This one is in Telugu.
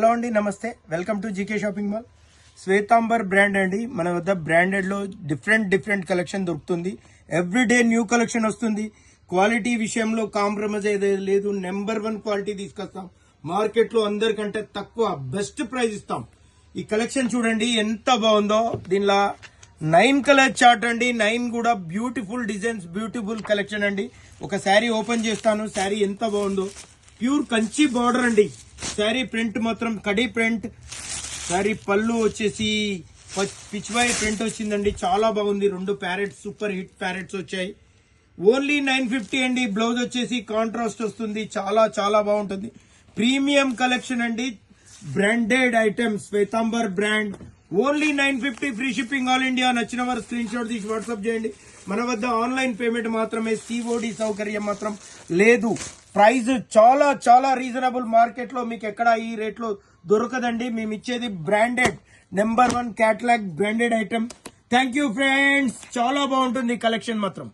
హలో అండి, నమస్తే. Welcome to GK shopping mall. Shwetambar brand అండి. మన వద్ద బ్రాండెడ్ లో డిఫరెంట్ కలెక్షన్ దొరుకుతుంది. ఎవ్రీడే న్యూ కలెక్షన్ వస్తుంది. క్వాలిటీ విషయంలో కాంప్రమైజ్ అయితే లేదు. నెంబర్ 1 క్వాలిటీ తీసుకొస్తాం. మార్కెట్ లో అందరికంటే తక్కువ బెస్ట్ ప్రైస్ ఇస్తాం. ఈ కలెక్షన్ చూడండి ఎంత బాగుందో. దీనిలో 9 కలర్ చార్ట్ అండి. 9 కూడా బ్యూటిఫుల్ డిజైన్స్, బ్యూటిఫుల్ కలెక్షన్ అండి. ఒక శారీ ఓపెన్ చేస్తాను. శారీ ఎంత బాగుందో. ప్యూర్ కంచి బార్డర్ అండి. శారీ ప్రింట్ మాత్రం కడీ ప్రింట్. శారీ పళ్ళు వచ్చేసి పిచ్వాయి ప్రింట్ వచ్చిందండి. చాలా బాగుంది. 2 ప్యారెట్స్, సూపర్ హిట్ ప్యారెట్స్ వచ్చాయి. ఓన్లీ 950 అండి. బ్లౌజ్ వచ్చేసి కాంట్రాస్ట్ వస్తుంది. చాలా బాగుంటుంది. ప్రీమియం కలెక్షన్ అండి. Branded items, Shwetambar brand. Only 950 free shipping all India. నచ్చిన వారు స్క్రీన్ షాట్ తీసి వాట్సాప్ చేయండి. మన వద్ద ఆన్లైన్ పేమెంట్ మాత్రమే, సిఓడి సౌకర్యం మాత్రం లేదు. ప్రైస్ చాలా రీజనబుల్. మార్కెట్ లో మీకు ఎక్కడ ఈ రేట్ లో దొరకదండి. మేము ఇచ్చేది branded number 1 catalogue branded item. Thank you friends. చాలా బాగుంటుంది కలెక్షన్ మాత్రం.